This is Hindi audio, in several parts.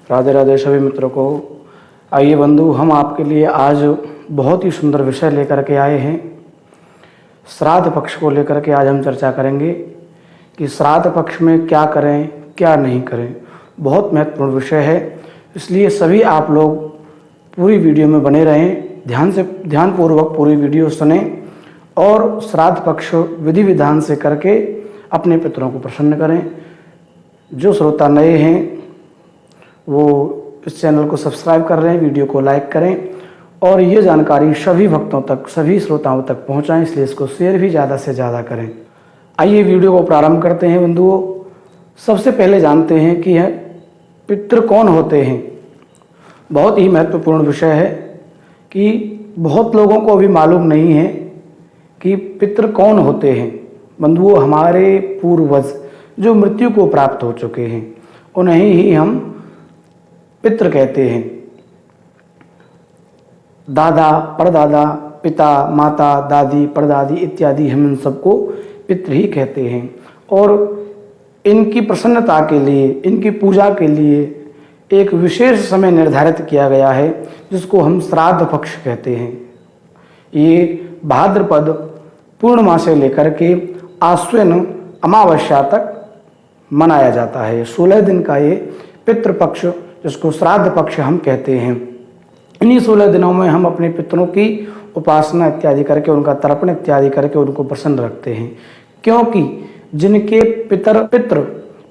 राधे राधे सभी मित्रों को। आइए बंधु, हम आपके लिए आज बहुत ही सुंदर विषय लेकर के आए हैं। श्राद्ध पक्ष को लेकर के आज हम चर्चा करेंगे कि श्राद्ध पक्ष में क्या करें क्या नहीं करें। बहुत महत्वपूर्ण विषय है, इसलिए सभी आप लोग पूरी वीडियो में बने रहें, ध्यानपूर्वक पूरी वीडियो सुने और श्राद्ध पक्ष विधि विधान से करके अपने पितरों को प्रसन्न करें। जो श्रोता नए हैं वो इस चैनल को सब्सक्राइब कर रहे हैं, वीडियो को लाइक करें और ये जानकारी सभी भक्तों तक, सभी श्रोताओं तक पहुंचाएं, इसलिए इसको शेयर भी ज़्यादा से ज़्यादा करें। आइए वीडियो को प्रारंभ करते हैं बंधुओं। सबसे पहले जानते हैं कि पितृ कौन होते हैं। बहुत ही महत्वपूर्ण विषय है कि बहुत लोगों को अभी मालूम नहीं है कि पितृ कौन होते हैं। बंधुओं, हमारे पूर्वज जो मृत्यु को प्राप्त हो चुके हैं उन्हें ही हम पितृ कहते हैं। दादा, परदादा, पिता, माता, दादी, परदादी इत्यादि हम इन सबको पितृ ही कहते हैं। और इनकी प्रसन्नता के लिए, इनकी पूजा के लिए एक विशेष समय निर्धारित किया गया है जिसको हम श्राद्ध पक्ष कहते हैं। ये भाद्रपद पूर्णिमा से लेकर के आश्विन अमावस्या तक मनाया जाता है। 16 दिन का ये पितृपक्ष, जिसको श्राद्ध पक्ष हम कहते हैं। इन्हीं 16 दिनों में हम अपने पितरों की उपासना इत्यादि करके, उनका तर्पण इत्यादि करके उनको प्रसन्न रखते हैं, क्योंकि जिनके पितर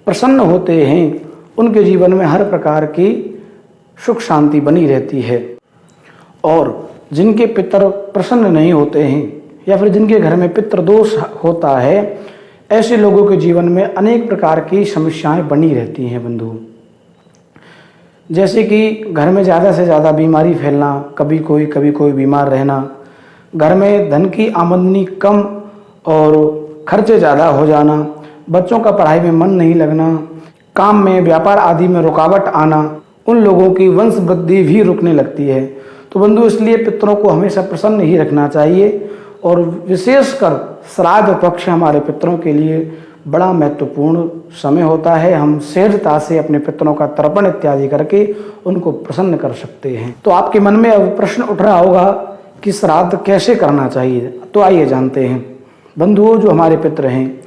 प्रसन्न होते हैं उनके जीवन में हर प्रकार की सुख शांति बनी रहती है। और जिनके पितर प्रसन्न नहीं होते हैं या फिर जिनके घर में पितृदोष होता है, ऐसे लोगों के जीवन में अनेक प्रकार की समस्याएं बनी रहती हैं बंधु। जैसे कि घर में ज़्यादा से ज़्यादा बीमारी फैलना, कभी कोई बीमार रहना, घर में धन की आमदनी कम और खर्चे ज़्यादा हो जाना, बच्चों का पढ़ाई में मन नहीं लगना, काम में, व्यापार आदि में रुकावट आना, उन लोगों की वंश वृद्धि भी रुकने लगती है। तो बंधु, इसलिए पितरों को हमेशा प्रसन्न ही रखना चाहिए। और विशेषकर श्राद्ध पक्ष हमारे पितरों के लिए बड़ा महत्वपूर्ण समय होता है। हम सहजता से अपने पितरों का तर्पण इत्यादि करके उनको प्रसन्न कर सकते हैं। तो आपके मन में अब प्रश्न उठ रहा होगा कि श्राद्ध कैसे करना चाहिए। तो आइए जानते हैं बंधुओं। जो हमारे पितर हैं,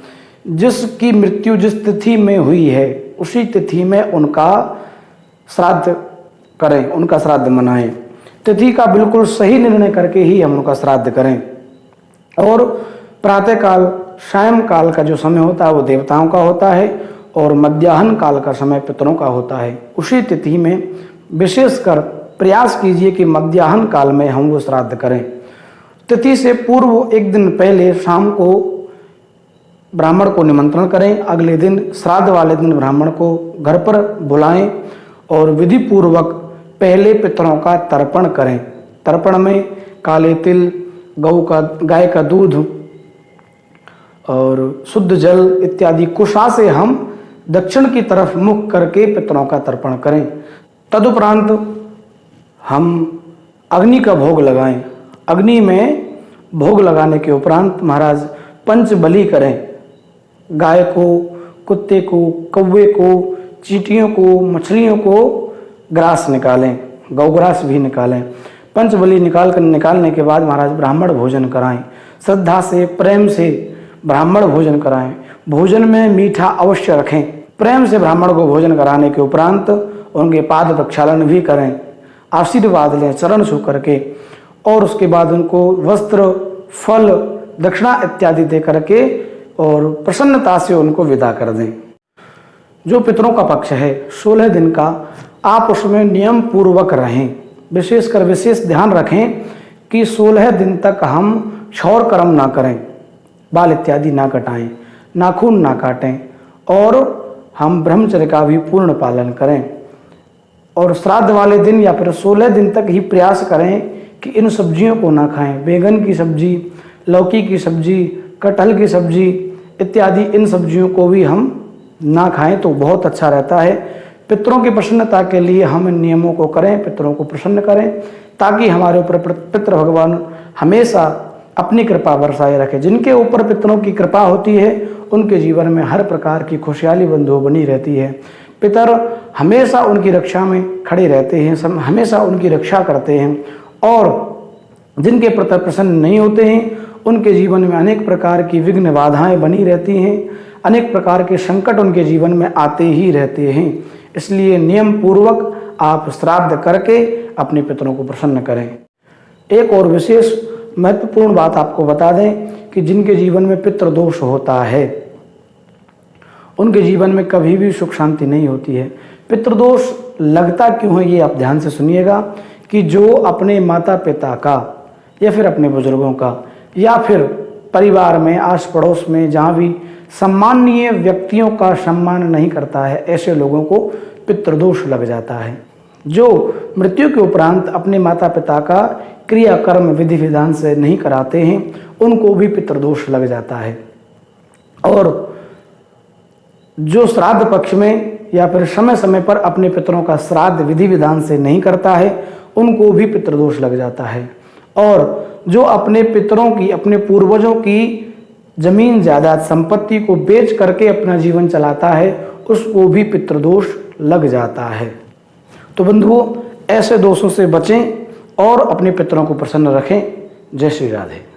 जिसकी मृत्यु जिस तिथि में हुई है उसी तिथि में उनका श्राद्ध करें, उनका श्राद्ध मनाएं। तिथि का बिल्कुल सही निर्णय करके ही हम उनका श्राद्ध करें। और प्रातःकाल, सायंकाल का जो समय होता है वो देवताओं का होता है और मध्याह्न काल का समय पितरों का होता है। उसी तिथि में विशेषकर प्रयास कीजिए कि मध्याह्न काल में हम वो श्राद्ध करें। तिथि से पूर्व एक दिन पहले शाम को ब्राह्मण को निमंत्रण करें। अगले दिन श्राद्ध वाले दिन ब्राह्मण को घर पर बुलाएं और विधि पूर्वक पहले पितरों का तर्पण करें। तर्पण में काले तिल, गाय का दूध और शुद्ध जल इत्यादि कुशा से हम दक्षिण की तरफ मुख करके पितरों का तर्पण करें। तदुपरांत हम अग्नि का भोग लगाएं। अग्नि में भोग लगाने के उपरांत महाराज पंच बलि करें। गाय को, कुत्ते को, कौवे को, चींटियों को, मछलियों को ग्रास निकालें, गौग्रास भी निकालें। पंच बलि निकालने के बाद महाराज ब्राह्मण भोजन कराएं। श्रद्धा से, प्रेम से ब्राह्मण भोजन कराएं। भोजन में मीठा अवश्य रखें। प्रेम से ब्राह्मण को भोजन कराने के उपरांत उनके पाद प्रक्षालन भी करें, आशीर्वाद लें चरण छू करके, और उसके बाद उनको वस्त्र, फल, दक्षिणा इत्यादि दे करके और प्रसन्नता से उनको विदा कर दें। जो पितरों का पक्ष है 16 दिन का, आप उसमें नियम पूर्वक रहें। विशेषकर विशेष ध्यान रखें कि 16 दिन तक हम क्षौर कर्म ना करें, बाल इत्यादि ना कटाएं, नाखून ना काटें और हम ब्रह्मचर्य का भी पूर्ण पालन करें। और श्राद्ध वाले दिन या फिर 16 दिन तक ही प्रयास करें कि इन सब्जियों को ना खाएं। बैंगन की सब्जी, लौकी की सब्जी, कटहल की सब्जी इत्यादि इन सब्जियों को भी हम ना खाएं तो बहुत अच्छा रहता है। पितरों की प्रसन्नता के लिए हम इन नियमों को करें, पितरों को प्रसन्न करें, ताकि हमारे ऊपर पितृ भगवान हमेशा अपनी कृपा बरसाए रखे। जिनके ऊपर पितरों की कृपा होती है उनके जीवन में हर प्रकार की खुशहाली बंधु बनी रहती है। पितर हमेशा उनकी रक्षा में खड़े रहते हैं, हमेशा उनकी रक्षा करते हैं, और जिनके प्रति प्रसन्न नहीं होते हैं उनके जीवन में अनेक प्रकार की विघ्न बाधाएं बनी रहती हैं, अनेक प्रकार के संकट उनके जीवन में आते ही रहते हैं। इसलिए नियम पूर्वक आप श्राद्ध करके अपने पितरों को प्रसन्न करें। एक और विशेष महत्वपूर्ण बात आपको बता दें कि जिनके जीवन में पितृदोष होता है उनके जीवन में कभी भी सुख शांति नहीं होती है। पितृदोष लगता क्यों है ये आप ध्यान से सुनिएगा कि जो अपने माता पिता का या फिर अपने बुजुर्गों का या फिर परिवार में आस पड़ोस में जहाँ भी सम्माननीय व्यक्तियों का सम्मान नहीं करता है, ऐसे लोगों को पितृदोष लग जाता है। जो मृत्यु के उपरांत अपने माता पिता का क्रियाकर्म विधि विधान से नहीं कराते हैं उनको भी पितृदोष लग जाता है। और जो श्राद्ध पक्ष में या फिर समय समय पर अपने पितरों का श्राद्ध विधि विधान से नहीं करता है उनको भी पितृदोष लग जाता है। और जो अपने पितरों की, अपने पूर्वजों की जमीन जायदाद संपत्ति को बेच करके अपना जीवन चलाता है उसको भी पितृदोष लग जाता है। तो बंधुओं, ऐसे दोषों से बचें और अपने पितरों को प्रसन्न रखें। जय श्री राधे।